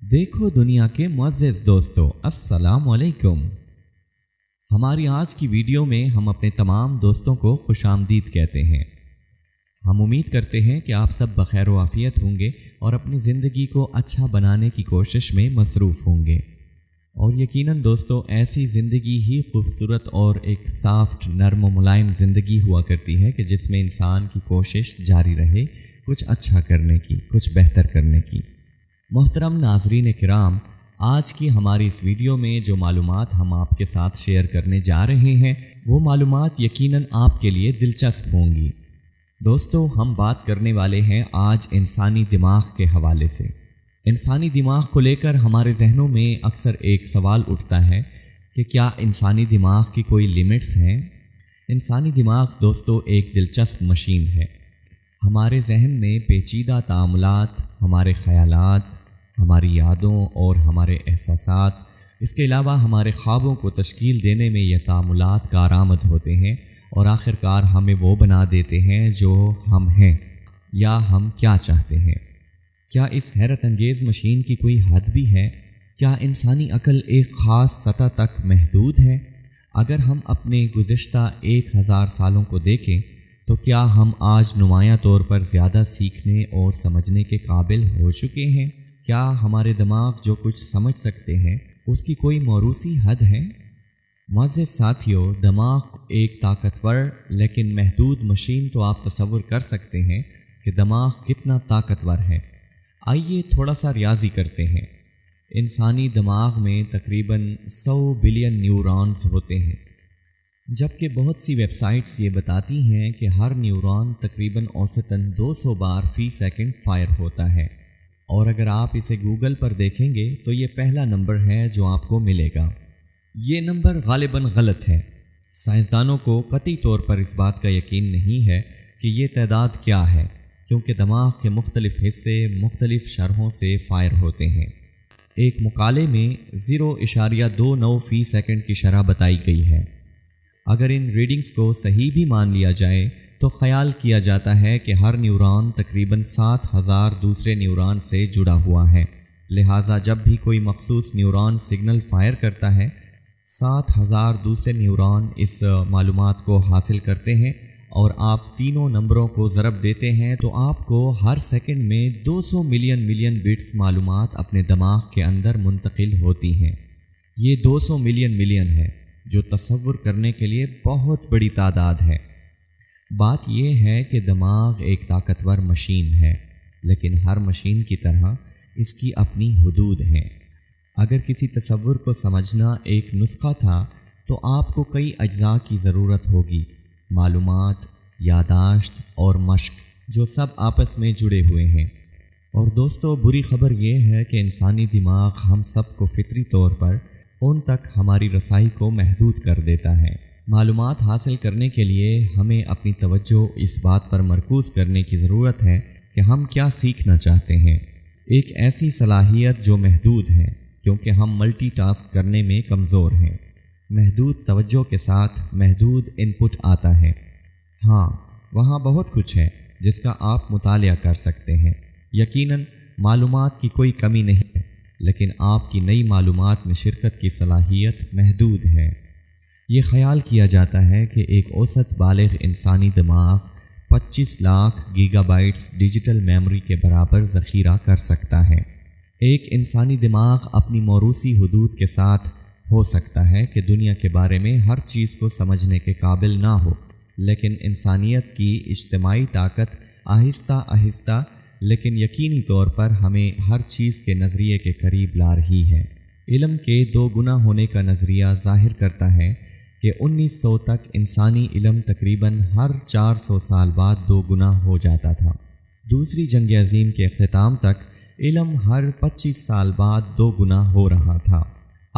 دیکھو دنیا کے معزز دوستو، السلام علیکم۔ ہماری آج کی ویڈیو میں ہم اپنے تمام دوستوں کو خوش آمدید کہتے ہیں۔ ہم امید کرتے ہیں کہ آپ سب بخیر و عافیت ہوں گے اور اپنی زندگی کو اچھا بنانے کی کوشش میں مصروف ہوں گے، اور یقیناً دوستو ایسی زندگی ہی خوبصورت اور ایک سافٹ، نرم و ملائم زندگی ہوا کرتی ہے کہ جس میں انسان کی کوشش جاری رہے کچھ اچھا کرنے کی، کچھ بہتر کرنے کی۔ محترم ناظرین کرام، آج کی ہماری اس ویڈیو میں جو معلومات ہم آپ کے ساتھ شیئر کرنے جا رہے ہیں وہ معلومات یقیناً آپ کے لیے دلچسپ ہوں گی۔ دوستو، ہم بات کرنے والے ہیں آج انسانی دماغ کے حوالے سے۔ انسانی دماغ کو لے کر ہمارے ذہنوں میں اکثر ایک سوال اٹھتا ہے کہ کیا انسانی دماغ کی کوئی لیمٹس ہیں؟ انسانی دماغ دوستو ایک دلچسپ مشین ہے۔ ہمارے ذہن میں پیچیدہ تعاملات، ہمارے خیالات، ہماری یادوں اور ہمارے احساسات، اس کے علاوہ ہمارے خوابوں کو تشکیل دینے میں یہ تعاملات کارآمد ہوتے ہیں اور آخرکار ہمیں وہ بنا دیتے ہیں جو ہم ہیں یا ہم کیا چاہتے ہیں۔ کیا اس حیرت انگیز مشین کی کوئی حد بھی ہے؟ کیا انسانی عقل ایک خاص سطح تک محدود ہے؟ اگر ہم اپنے گزشتہ 1000 سالوں کو دیکھیں تو کیا ہم آج نمایاں طور پر زیادہ سیکھنے اور سمجھنے کے قابل ہو چکے ہیں؟ کیا ہمارے دماغ جو کچھ سمجھ سکتے ہیں اس کی کوئی موروثی حد ہے؟ معزز ساتھیوں، دماغ ایک طاقتور لیکن محدود مشین تو آپ تصور کر سکتے ہیں کہ دماغ کتنا طاقتور ہے۔ آئیے تھوڑا سا ریاضی کرتے ہیں۔ انسانی دماغ میں تقریباً 100 بلین نیورونز ہوتے ہیں، جبکہ بہت سی ویب سائٹس یہ بتاتی ہیں کہ ہر نیورون تقریباً اوسطاً 200 بار فی سیکنڈ فائر ہوتا ہے، اور اگر آپ اسے گوگل پر دیکھیں گے تو یہ پہلا نمبر ہے جو آپ کو ملے گا۔ یہ نمبر غالباً غلط ہے۔ سائنسدانوں کو قطعی طور پر اس بات کا یقین نہیں ہے کہ یہ تعداد کیا ہے، کیونکہ دماغ کے مختلف حصے مختلف شرحوں سے فائر ہوتے ہیں۔ ایک مقالے میں 0.29 فی سیکنڈ کی شرح بتائی گئی ہے۔ اگر ان ریڈنگز کو صحیح بھی مان لیا جائے تو خیال کیا جاتا ہے کہ ہر نیورون تقریباً 7000 دوسرے نیورون سے جڑا ہوا ہے، لہٰذا جب بھی کوئی مخصوص نیورون سگنل فائر کرتا ہے 7000 دوسرے نیورون اس معلومات کو حاصل کرتے ہیں، اور آپ تینوں نمبروں کو ضرب دیتے ہیں تو آپ کو ہر سیکنڈ میں 200 ملین بٹس معلومات اپنے دماغ کے اندر منتقل ہوتی ہیں۔ یہ 200 ملین ہے، جو تصور کرنے کے لیے بہت بڑی تعداد ہے۔ بات یہ ہے کہ دماغ ایک طاقتور مشین ہے، لیکن ہر مشین کی طرح اس کی اپنی حدود ہیں۔ اگر کسی تصور کو سمجھنا ایک نسخہ تھا تو آپ کو کئی اجزاء کی ضرورت ہوگی: معلومات، یادداشت اور مشق، جو سب آپس میں جڑے ہوئے ہیں۔ اور دوستو، بری خبر یہ ہے کہ انسانی دماغ ہم سب کو فطری طور پر ان تک ہماری رسائی کو محدود کر دیتا ہے۔ معلومات حاصل کرنے کے لیے ہمیں اپنی توجہ اس بات پر مرکوز کرنے کی ضرورت ہے کہ ہم کیا سیکھنا چاہتے ہیں۔ ایک ایسی صلاحیت جو محدود ہے، کیونکہ ہم ملٹی ٹاسک کرنے میں کمزور ہیں۔ محدود توجہ کے ساتھ محدود ان پٹ آتا ہے۔ ہاں، وہاں بہت کچھ ہے جس کا آپ مطالعہ کر سکتے ہیں۔ یقیناً معلومات کی کوئی کمی نہیں ہے، لیکن آپ کی نئی معلومات میں شرکت کی صلاحیت محدود ہے۔ یہ خیال کیا جاتا ہے کہ ایک اوسط بالغ انسانی دماغ 25 lakh gigabytes digital memory کے برابر ذخیرہ کر سکتا ہے۔ ایک انسانی دماغ اپنی موروثی حدود کے ساتھ ہو سکتا ہے کہ دنیا کے بارے میں ہر چیز کو سمجھنے کے قابل نہ ہو، لیکن انسانیت کی اجتماعی طاقت آہستہ آہستہ لیکن یقینی طور پر ہمیں ہر چیز کے نظریے کے قریب لا رہی ہے۔ علم کے 2 گنا ہونے کا نظریہ ظاہر کرتا ہے کہ 1900 تک انسانی علم تقریباً ہر 400 سال بعد 2 گنا ہو جاتا تھا۔ دوسری جنگ عظیم کے اختتام تک علم ہر 25 سال بعد 2 گنا ہو رہا تھا۔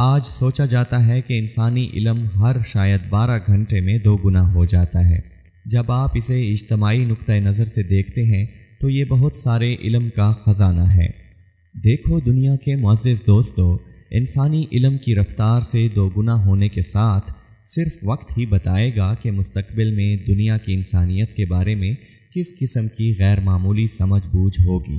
آج سوچا جاتا ہے کہ انسانی علم ہر شاید 12 گھنٹے میں 2 گنا ہو جاتا ہے۔ جب آپ اسے اجتماعی نقطۂ نظر سے دیکھتے ہیں تو یہ بہت سارے علم کا خزانہ ہے۔ دیکھو دنیا کے معزز دوستو، انسانی علم کی رفتار سے 2 گنا ہونے کے ساتھ صرف وقت ہی بتائے گا کہ مستقبل میں دنیا کی انسانیت کے بارے میں کس قسم کی غیر معمولی سمجھ بوجھ ہوگی۔